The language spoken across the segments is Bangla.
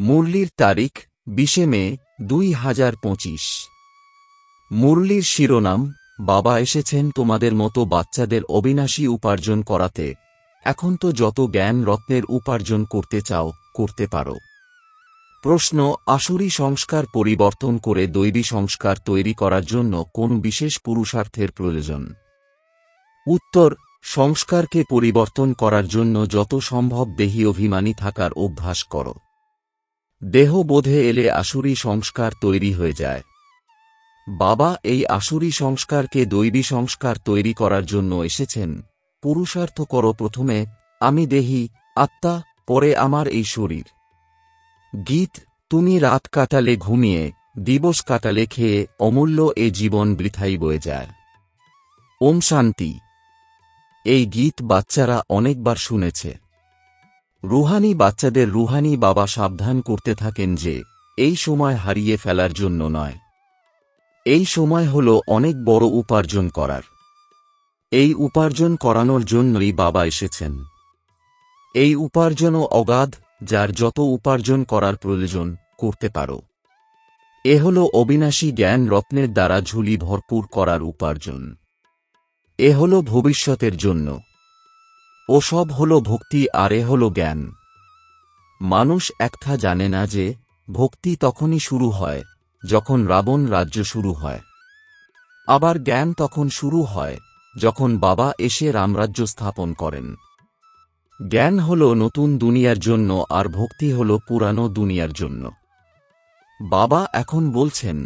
মুরলির তারিখ 20 মে 2025। মুরলির শিরোনাম, বাবা এসেছেন তোমাদের মতো বাচ্চাদের অবিনাশী উপার্জন করাতে। এখন তো যত জ্ঞান রত্নের উপার্জন করতে চাও, করতে পারো। প্রশ্ন, আসুরি সংস্কার পরিবর্তন করে দৈবী সংস্কার তৈরি করার জন্য কোন বিশেষ পুরুষার্থের প্রয়োজন? উত্তর, সংস্কারকে পরিবর্তন করার জন্য যত সম্ভব দেহী অভিমানী থাকার অভ্যাস করো। দেহ বোধে এলে আসুরি সংস্কার তৈরি হয়ে যায়। বাবা এই আসুরি সংস্কারকে দৈবী সংস্কার তৈরি করার জন্য এসেছেন। পুরুষার্থ করো, প্রথমে আমি দেহী আত্মা, পরে আমার এই শরীর। গীত, তুমি রাত কাটালে ঘুমিয়ে, দিবস কাটালে খেয়ে, অমূল্য এ জীবন বৃথাই বয়ে যায়। ওম শান্তি। এই গীত বাচ্চারা অনেকবার শুনেছে। রুহানি বাচ্চাদের রুহানি বাবা সাবধান করতে থাকেন যে এই সময় হারিয়ে ফেলার জন্য নয়। এই সময় হল অনেক বড় উপার্জন করার। এই উপার্জন করানোর জন্যই বাবা এসেছেন। এই উপার্জনও অগাধ, যার যত উপার্জন করার প্রয়োজন করতে পারো। এ হল অবিনাশী জ্ঞান রত্নের দ্বারা ঝুলি ভরপুর করার উপার্জন। এ হল ভবিষ্যতের জন্য। ও সব হল ভক্তি, আর এ হল জ্ঞান। মানুষ একটা জানে না যে ভক্তি তখনই শুরু হয় যখন রাবণ রাজ্য শুরু হয়। আবার জ্ঞান তখন শুরু হয় যখন বাবা এসে রামরাজ্য স্থাপন করেন। জ্ঞান হল নতুন দুনিয়ার জন্য, আর ভক্তি হল পুরানো দুনিয়ার জন্য। বাবা এখন বলছেন,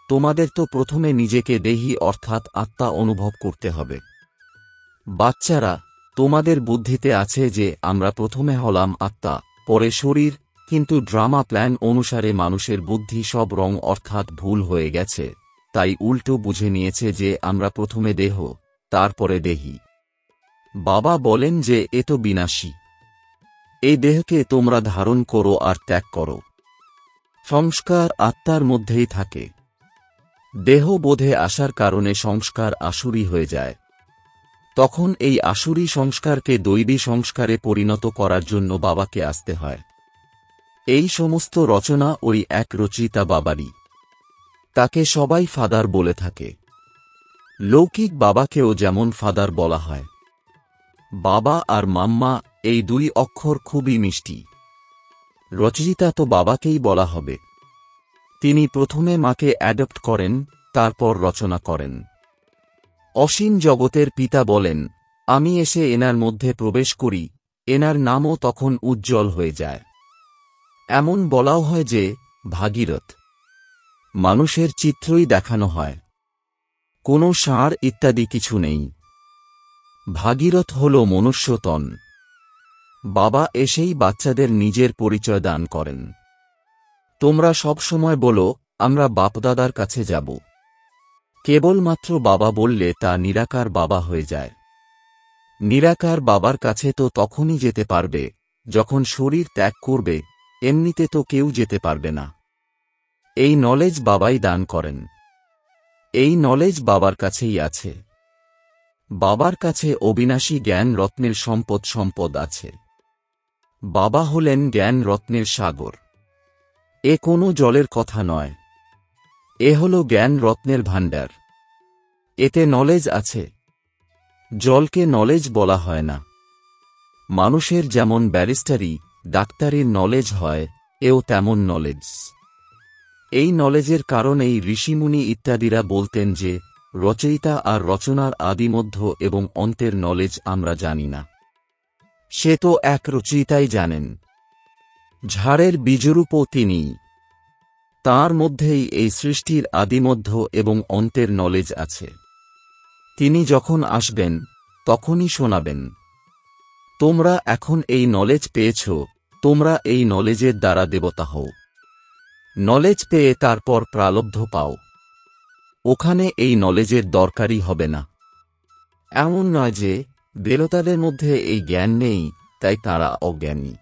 তোমাদের তো প্রথমে নিজেকে দেহী অর্থাৎ আত্মা অনুভব করতে হবে। বাচ্চারা, তোমাদের বুদ্ধিতে আছে যে আমরা প্রথমে হলাম আত্মা, পরে শরীর, কিন্তু ড্রামা প্ল্যান অনুসারে মানুষের বুদ্ধি সব রং অর্থাৎ ভুল হয়ে গেছে, তাই উল্টো বুঝে নিয়েছে যে আমরা প্রথমে দেহ, তারপরে দেহী। বাবা বলেন যে এ তো বিনাশী। এই দেহকে তোমরা ধারণ করো আর ত্যাগ করো। সংস্কার আত্মার মধ্যেই থাকে। দেহ বোধে আসার কারণে সংস্কার আসুরি হয়ে যায়। তখন এই আসুরি সংস্কারকে দৈবী সংস্কারে পরিণত করার জন্য বাবাকে আসতে হয়। এই সমস্ত রচনা ওই এক রচয়িতা বাবারই। তাকে সবাই ফাদার বলে থাকে। লৌকিক বাবাকেও যেমন ফাদার বলা হয়। বাবা আর মাম্মা এই দুই অক্ষর খুবই মিষ্টি। রচয়িতা তো বাবাকেই বলা হবে। তিনি প্রথমে মাকে অ্যাডপ্ট করেন, তারপর রচনা করেন। অসীম জগতের পিতা বলেন, আমি এসে এনার মধ্যে প্রবেশ করি, এনার নামও তখন উজ্জ্বল হয়ে যায়। এমন বলাও হয় যে ভাগীরথ। মানুষের চিত্রই দেখানো হয়, কোনো ষাঁড় ইত্যাদি কিছু নেই। ভাগীরথ হল মনুষ্যতন। বাবা এসেই বাচ্চাদের নিজের পরিচয় দান করেন। তোমরা সব সময় বলো, আমরা বাপদাদার কাছে যাব। কেবলমাত্র বাবা বললে তা নিরাকার বাবা হয়ে যায়। নিরাকার বাবার কাছে তো তখনই যেতে পারবে যখন শরীর ত্যাগ করবে, এমনিতে তো কেউ যেতে পারবে না। এই নলেজ বাবাই দান করেন। এই নলেজ বাবার কাছেই আছে। বাবার কাছে অবিনাশী জ্ঞান রত্নের সম্পদ আছে। বাবা হলেন জ্ঞান রত্নের সাগর। এ কোনো জলের কথা নয়। এ হল জ্ঞান রত্নের ভাণ্ডার। এতে নলেজ আছে। জলকে নলেজ বলা হয় না। মানুষের যেমন ব্যারিস্টারি, ডাক্তারির নলেজ হয়, এও তেমন নলেজ। এই নলেজের কারণেই ঋষিমুনি ইত্যাদিরা বলতেন যে রচয়িতা আর রচনার আদিমধ্য এবং অন্তের নলেজ আমরা জানি না। সে তো এক রচয়িতাই জানেন। ঝাড়ের বীজরূপও তিনিই। তাঁর মধ্যেই এই সৃষ্টির আদিমধ্য এবং অন্তের নলেজ আছে। তিনি যখন আসবেন তখনই শোনাবেন। তোমরা এখন এই নলেজ পেয়েছ, তোমরা এই নলেজের দ্বারা দেবতা হও। নলেজ পেয়ে তারপর প্রালব্ধ পাও। ওখানে এই নলেজের দরকারই হবে না। এমন নয় যে দেবতাদের মধ্যে এই জ্ঞান নেই, তাই তাঁরা অজ্ঞানী।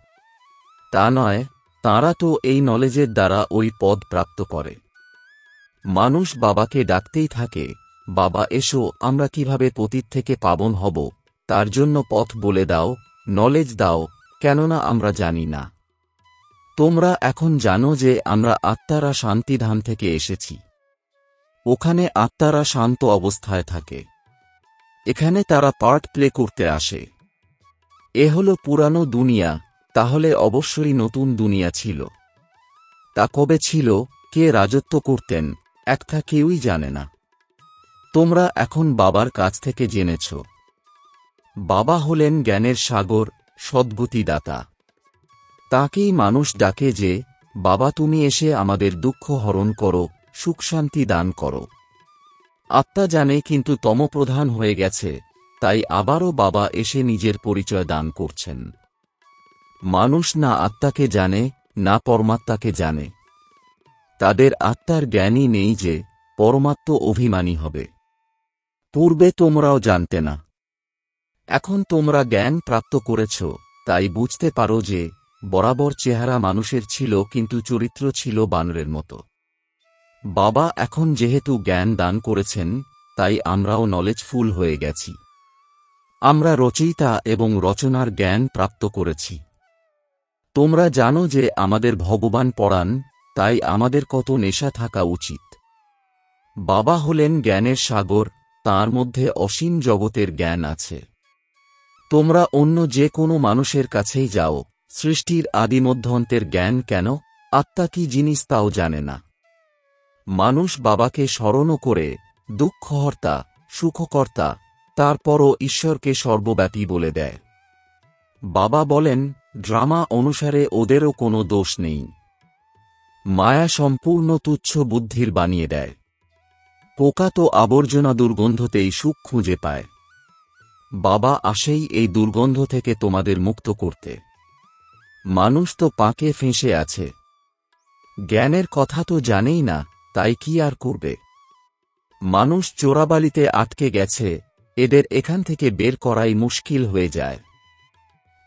তা নয়, তাঁরা তো এই নলেজের দ্বারা ওই পদ প্রাপ্ত করে। মানুষ বাবাকে ডাকতেই থাকে, বাবা এসো, আমরা কিভাবে পতিত থেকে পাবন হব, তার জন্য পথ বলে দাও, নলেজ দাও, কেননা আমরা জানি না। তোমরা এখন জানো যে আমরা আত্মারা শান্তিধাম থেকে এসেছি। ওখানে আত্মারা শান্ত অবস্থায় থাকে। এখানে তারা পার্ট প্লে করতে আসে। এ হলো পুরানো দুনিয়া, তাহলে অবশ্যই নতুন দুনিয়া ছিল। তা কবে ছিল, কে রাজত্ব করতেন, একটা কেউই জানে না। তোমরা এখন বাবার কাছ থেকে জেনেছ। বাবা হলেন জ্ঞানের সাগর, সদ্গতিদাতা। তাকেই মানুষ ডাকে যে, বাবা তুমি এসে আমাদের দুঃখ হরণ করো, সুখশান্তি দান করো। আত্মা জানে কিন্তু তমপ্রধান হয়ে গেছে, তাই আবারও বাবা এসে নিজের পরিচয় দান করছেন। মানুষ না আত্মাকে জানে, না পরমাত্মাকে জানে। তাদের আত্মার জ্ঞানই নেই যে পরমাত্মা অভিমানী হবে। পূর্বে তোমরাও জানতে না। এখন তোমরা জ্ঞান প্রাপ্ত করেছ, তাই বুঝতে পারো যে বরাবর চেহারা মানুষের ছিল কিন্তু চরিত্র ছিল বানরের মতো। বাবা এখন যেহেতু জ্ঞান দান করেছেন, তাই আমরাও নলেজফুল হয়ে গেছি। আমরা রচয়িতা এবং রচনার জ্ঞান প্রাপ্ত করেছি। তোমরা জানো যে আমাদের ভগবান পড়ান, তাই আমাদের কত নেশা থাকা উচিত। বাবা হলেন জ্ঞানের সাগর, তাঁর মধ্যে অসীম জগতের জ্ঞান আছে। তোমরা অন্য যে কোনো মানুষের কাছেই যাও, সৃষ্টির আদিমধ্যান্তের জ্ঞান কেন, আত্মা কি জিনিস তাও জানে না। মানুষ বাবাকে স্মরণও করে দুঃখহর্তা, সুখকর্তা, তারপরও ঈশ্বরকে সর্বব্যাপী বলে দেয়। বাবা বলেন, ড্রামা অনুসারে ওদেরও কোনো দোষ নেই। মায়া সম্পূর্ণ তুচ্ছ বুদ্ধির বানিয়ে দেয়। পোকা তো আবর্জনা দুর্গন্ধতেই সুখ খুঁজে পায়। বাবা আসেই এই দুর্গন্ধ থেকে তোমাদের মুক্ত করতে। মানুষ তো পাকে ফেঁসে আছে। জ্ঞানের কথা তো জানেই না, তাই কি আর করবে। মানুষ চোরাবালিতে আটকে গেছে, এদের এখান থেকে বের করাই মুশকিল হয়ে যায়।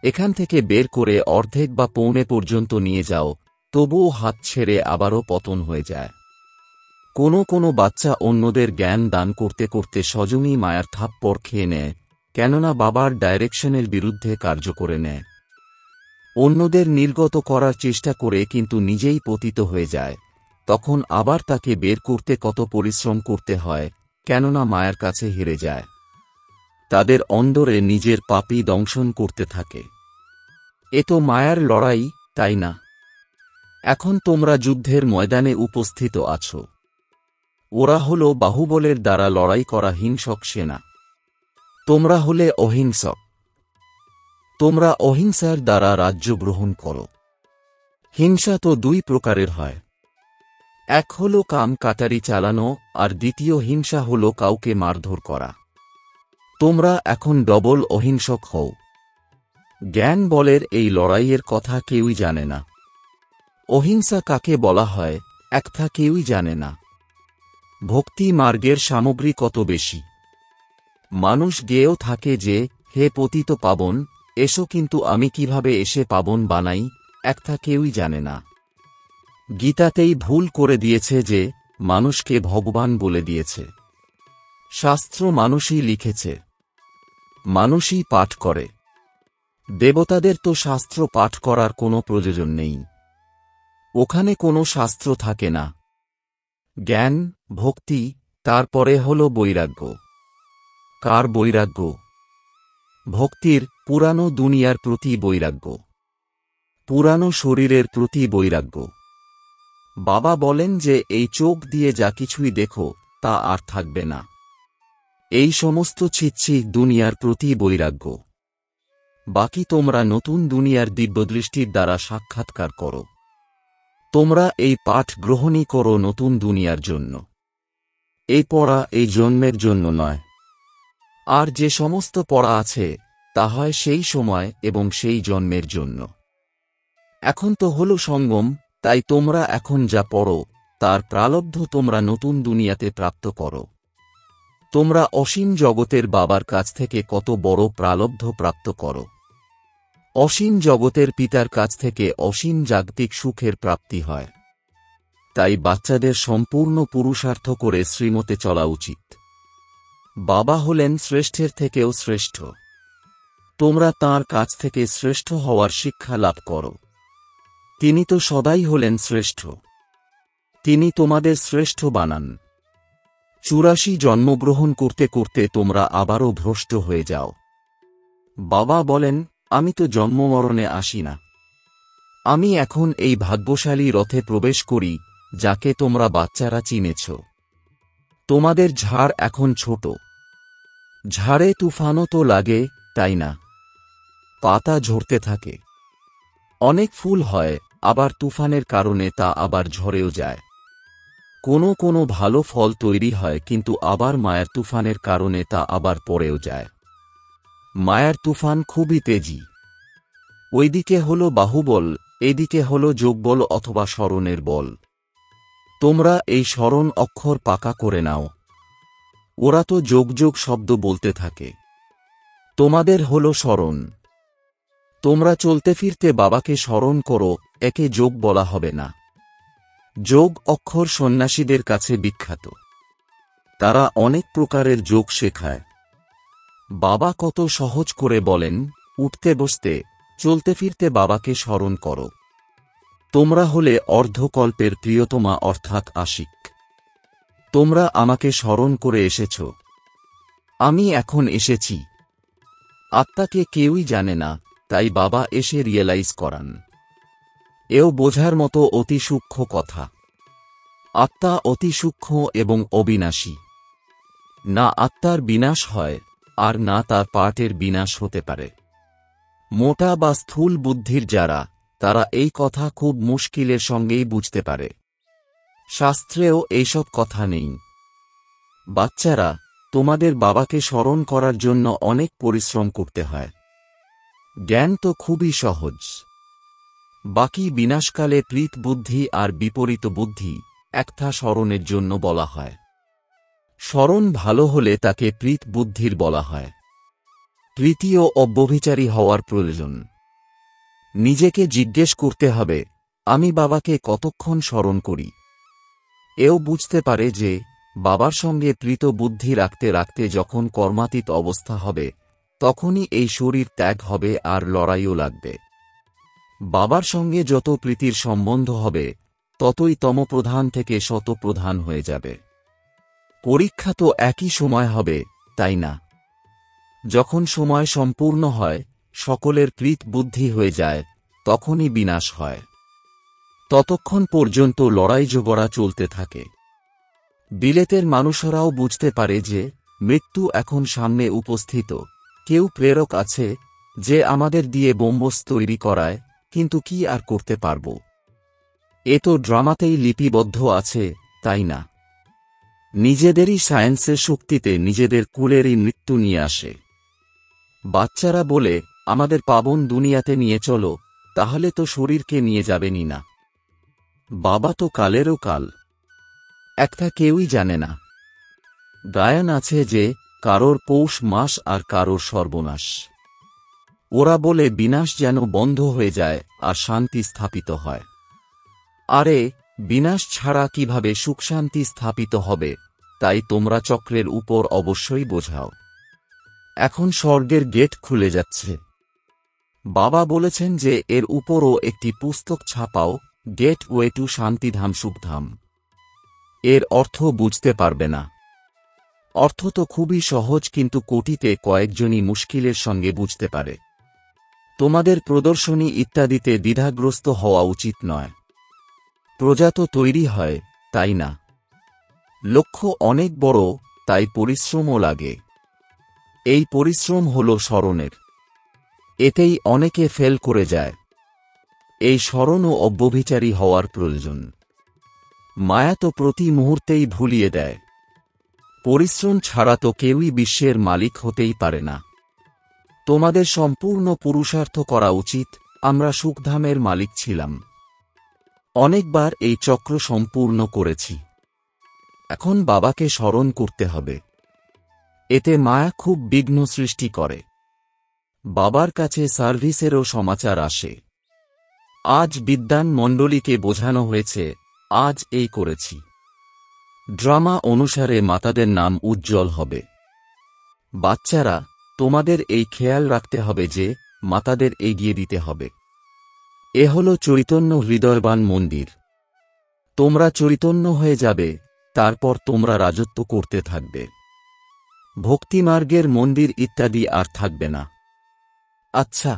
এখান থেকে বের করে অর্ধেক বা পৌনে পর্যন্ত নিয়ে যাও, তবুও হাত ছেড়ে আবারও পতন হয়ে যায়। কোনো কোনো বাচ্চা অন্যদের জ্ঞান দান করতে করতে সজনই মায়ার থাপ্পড় খেয়ে নেয়, কেননা বাবার ডাইরেকশনের বিরুদ্ধে কার্য করে নেয়। অন্যদের নির্গত করার চেষ্টা করে কিন্তু নিজেই পতিত হয়ে যায়। তখন আবার তাকে বের করতে কত পরিশ্রম করতে হয়, কেননা মায়ার কাছে হেরে যায়। তাদের অন্দরে নিজের পাপই দংশন করতে থাকে। এ তো মায়ার লড়াই, তাই না? এখন তোমরা যুদ্ধের ময়দানে উপস্থিত আছো। ওরা হল বাহুবলের দ্বারা লড়াই করা হিংসক সেনা। তোমরা হলে অহিংসক। তোমরা অহিংসার দ্বারা রাজ্য গ্রহণ করো। হিংসা তো দুই প্রকারের হয়। এক হল কাম কাটারি চালানো, আর দ্বিতীয় হিংসা হল কাউকে মারধর করা। তোমরা এখন ডবল অহিংসক হও। জ্ঞান বলের এই লড়াইয়ের কথা কেউই জানে না। অহিংসা কাকে বলা হয়, একটা কেউই জানে না। ভক্তি মার্গের সামগ্রী কত বেশি। মানুষ গেয়েও থাকে যে, হে পতিত পাবন, এসো, কিন্তু আমি কিভাবে এসে পাবন বানাই, একটা কেউই জানে না। গীতাতেই ভুল করে দিয়েছে যে মানুষকে ভগবান বলে দিয়েছে। শাস্ত্র মানুষই লিখেছে, মানুষই পাঠ করে। দেবতাদের তো শাস্ত্র পাঠ করার কোনো প্রয়োজন নেই। ওখানে কোনো শাস্ত্র থাকে না। জ্ঞান, ভক্তি, তারপরে হল বৈরাগ্য। কার বৈরাগ্য? ভক্তির, পুরানো দুনিয়ার প্রতি বৈরাগ্য, পুরানো শরীরের প্রতি বৈরাগ্য। বাবা বলেন যে এই চোখ দিয়ে যা কিছুই দেখো, তা আর থাকবে না। এই সমস্ত ছিচ্ছি দুনিয়ার প্রতি বৈরাগ্য। বাকি তোমরা নতুন দুনিয়ার দিব্যদৃষ্টির দ্বারা সাক্ষাৎকার করো। তোমরা এই পাঠ গ্রহণই করো নতুন দুনিয়ার জন্য। এই পড়া এই জন্মের জন্য নয়। আর যে সমস্ত পড়া আছে, তা হয় সেই সময় এবং সেই জন্মের জন্য। এখন তো হল সঙ্গম, তাই তোমরা এখন যা পড়ো, তার প্রালব্ধ তোমরা নতুন দুনিয়াতে প্রাপ্ত করো। তোমরা অসীম জগতের বাবার কাছ থেকে কত বড় প্রালব্ধ প্রাপ্ত করো। অসীম জগতের পিতার কাছ থেকে অসীম জাগতিক সুখের প্রাপ্তি হয়। তাই বাচ্চাদের সম্পূর্ণ পুরুষার্থ করে শ্রীমতে চলা উচিত। বাবা হলেন শ্রেষ্ঠের থেকেও শ্রেষ্ঠ। তোমরা তাঁর কাছ থেকে শ্রেষ্ঠ হওয়ার শিক্ষা লাভ করো। তিনি তো সদাই হলেন শ্রেষ্ঠ। তিনি তোমাদের শ্রেষ্ঠ বানান। 84 জন্মগ্রহণ করতে করতে তোমরা আবারও ভ্রষ্ট হয়ে যাও। বাবা বলেন, আমি তো জন্মমরণে আসি না। আমি এখন এই ভাগ্যশালী রথে প্রবেশ করি, যাকে তোমরা বাচ্চারা চিনেছ। তোমাদের ঝাড় এখন ছোট। ঝাড়ে তুফানও তো লাগে, তাই না? পাতা ঝরতে থাকে। অনেক ফুল হয়, আবার তুফানের কারণে তা আবার ঝরেও যায়। কোনো কোনো ভালো ফল তৈরি হয়, কিন্তু আবার মায়ার তুফানের কারণে তা আবার পড়েও যায়। মায়ার তুফান খুবই তেজি। ওইদিকে হল বাহুবল, এদিকে হল যোগবল অথবা স্মরণের বল। তোমরা এই স্মরণ অক্ষর পাকা করে নাও। ওরা তো যোগ যোগ শব্দ বলতে থাকে। তোমাদের হল স্মরণ। তোমরা চলতে ফিরতে বাবাকে স্মরণ করো, একে যোগ বলা হবে না। যোগ অক্ষর সন্ন্যাসীদের কাছে বিখ্যাত। তারা অনেক প্রকারের যোগ শেখায়। বাবা কত সহজ করে বলেন, উঠতে বসতে চলতে ফিরতে বাবাকে স্মরণ করো। তোমরা হলে অর্ধকল্পের প্রিয়তমা অর্থাৎ আশিক। তোমরা আমাকে স্মরণ করে এসেছ। আমি এখন এসেছি। আত্মাকে কেউই জানে না, তাই বাবা এসে রিয়েলাইজ করান। এও বোঝার মতো অতি সূক্ষ্ম কথা। আত্মা অতি সূক্ষ্ম এবং অবিনাশী। না আত্মার বিনাশ হয়, আর না তার পার্টের বিনাশ হতে পারে। মোটা বা স্থূল বুদ্ধির যারা, তারা এই কথা খুব মুশকিলের সঙ্গেই বুঝতে পারে। শাস্ত্রেও এইসব কথা নেই। বাচ্চারা, তোমাদের বাবাকে স্মরণ করার জন্য অনেক পরিশ্রম করতে হয়। জ্ঞান তো খুবই সহজ। বাকি বিনাশকালে প্রীত বুদ্ধি আর বিপরীত বুদ্ধি একটা স্মরণের জন্য বলা হয়। স্মরণ ভালো হলে তাকে প্রীত বুদ্ধির বলা হয়। প্রীতি ও অব্যভিচারী হওয়ার প্রয়োজন। নিজেকে জিজ্ঞেস করতে হবে, আমি বাবাকে কতক্ষণ স্মরণ করি। এও বুঝতে পারে যে বাবার সঙ্গে প্রীত বুদ্ধি রাখতে রাখতে যখন কর্মাতীত অবস্থা হবে, তখনই এই শরীর ত্যাগ হবে আর লড়াইও লাগবে। বাবার সঙ্গে যত প্রীতির সম্বন্ধ হবে, ততই তমপ্রধান থেকে শতপ্রধান হয়ে যাবে। পরীক্ষা তো একই সময় হবে, তাই না? যখন সময় সম্পূর্ণ হয়, সকলের প্রীত বুদ্ধি হয়ে যায়, তখনই বিনাশ হয়। ততক্ষণ পর্যন্ত লড়াই ঝগড়া চলতে থাকে। বিলেতের মানুষরাও বুঝতে পারে যে মৃত্যু এখন সামনে উপস্থিত। কেউ প্রেরক আছে যে আমাদের দিয়ে বোম্বস তৈরি করায়, কিন্তু কি আর করতে পারব? এ তো ড্রামাতেই লিপিবদ্ধ আছে, তাই না? নিজেদেরই সায়েন্সের শক্তিতে নিজেদের কুলেরই মৃত্যু নিয়ে আসে। বাচ্চারা বলে, আমাদের পাবন দুনিয়াতে নিয়ে চলো, তাহলে তো শরীরকে নিয়ে যাবেনই না। বাবা তো কালেরও কাল। একটা কেউই জানে না। গায়ন আছে যে কারোর পৌষ মাস আর কারোর সর্বনাশ। ওরা বলে বিনাশ যেন বন্ধ হয়ে যায় আর শান্তি স্থাপিত হয়। আরে, বিনাশ ছাড়া কিভাবে সুখশান্তি স্থাপিত হবে? তাই তোমরা চক্রের উপর অবশ্যই বোঝাও। এখন স্বর্গের গেট খুলে যাচ্ছে। বাবা বলেছেন যে এর উপরও একটি পুস্তক ছাপাও, গেট ওয়ে টু শান্তিধাম সুখধাম। এর অর্থ বুঝতে পারবে না। অর্থ তো খুবই সহজ, কিন্তু কোটিতে কয়েকজনই মুশকিলের সঙ্গে বুঝতে পারে। তোমাদের প্রদর্শনী ইত্যাদিতে দ্বিধাগ্রস্ত হওয়া উচিত নয়। প্রজা তো তৈরি হয়, তাই না? লক্ষ্য অনেক বড়, তাই পরিশ্রমও লাগে। এই পরিশ্রম হল স্মরণের। এতেই অনেকে ফেল করে যায়। এই স্মরণ ও অব্যভিচারী হওয়ার প্রয়োজন। মায়া তো প্রতি মুহূর্তেই ভুলিয়ে দেয়। পরিশ্রম ছাড়া তো কেউই বিশ্বের মালিক হতেই পারে না। তোমাদের সম্পূর্ণ পুরুষার্থ করা উচিত। আমরা সুখধামের মালিক ছিলাম। অনেকবার এই চক্র সম্পূর্ণ করেছি। এখন বাবাকে স্মরণ করতে হবে। এতে মায়া খুব বিঘ্ন সৃষ্টি করে। বাবার কাছে সার্ভিসেরও সমাচার আসে। আজ বিদ্যান মণ্ডলীকে বোঝানো হয়েছে, আজ এই করেছি। ড্রামা অনুসারে মাতাদের নাম উজ্জ্বল হবে। বাচ্চারা, তোমাদের এই খেয়াল রাখতে হবে যে মাতাদের এগিয়ে দিতে হবে। এ হল চৈতন্য হৃদয়বান মন্দির। তোমরা চৈতন্য হয়ে যাবে, তারপর তোমরা রাজত্ব করতে থাকবে। ভক্তিমার্গের মন্দির ইত্যাদি আর থাকবে না। আচ্ছা,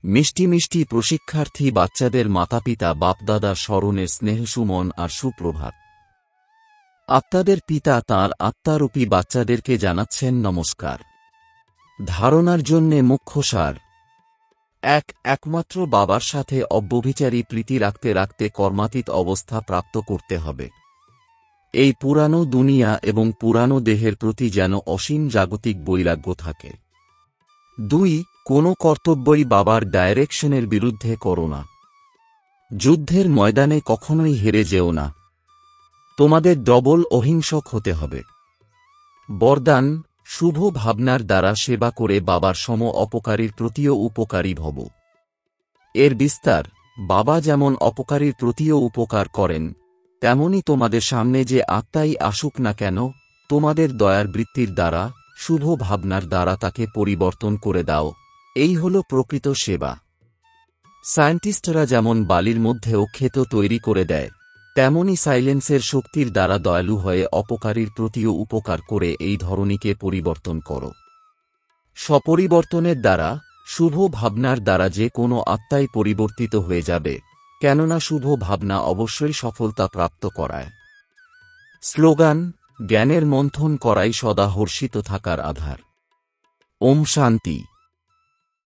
মিষ্টি মিষ্টি প্রশিক্ষার্থী বাচ্চাদের মাতাপিতা বাপদাদার স্মরণে স্নেহসুমন আর সুপ্রভাত। আত্মাদের পিতা তাঁর আত্মারূপী বাচ্চাদেরকে জানাচ্ছেন নমস্কার। ধারণার জন্যে মুখ্য সার: একমাত্র বাবার সাথে অব্যভিচারী প্রীতি রাখতে রাখতে কর্মাতীত অবস্থা প্রাপ্ত করতে হবে। এই পুরানো দুনিয়া এবং পুরানো দেহের প্রতি যেন অসীম জাগতিক বৈরাগ্য থাকে। 2. কোনো কর্তব্যই বাবার ডাইরেকশনের বিরুদ্ধে করো না। যুদ্ধের ময়দানে কখনোই হেরে যেও না। তোমাদের ডবল অহিংসক হতে হবে। বরদান: শুভ ভাবনার দ্বারা সেবা করে বাবার সম অপকারীর প্রতিও উপকারী ভব। এর বিস্তার: বাবা যেমন অপকারীর প্রতিও উপকার করেন, তেমনি তোমাদের সামনে যে আত্মাই আসুক না কেন, তোমাদের দয়ার বৃত্তির দ্বারা, শুভ ভাবনার দ্বারা তাকে পরিবর্তন করে দাও। এই হল প্রকৃত সেবা। সায়েন্টিস্টরা যেমন বালির মধ্যেও ক্ষেত তৈরি করে দেয়, তেমনি সাইলেন্সের শক্তির দ্বারা দয়ালু হয়ে অপকারীর প্রতিও উপকার করে এই ধরনীকে পরিবর্তন করো। স্বপরিবর্তনের দ্বারা, শুভ ভাবনার দ্বারা যে কোনো আত্মাই পরিবর্তিত হয়ে যাবে, কেননা শুভ ভাবনা অবশ্যই সফলতা প্রাপ্ত করায়। স্লোগান: জ্ঞানের মন্থন করাই সদা হর্ষিত থাকার আধার। ওম শান্তি।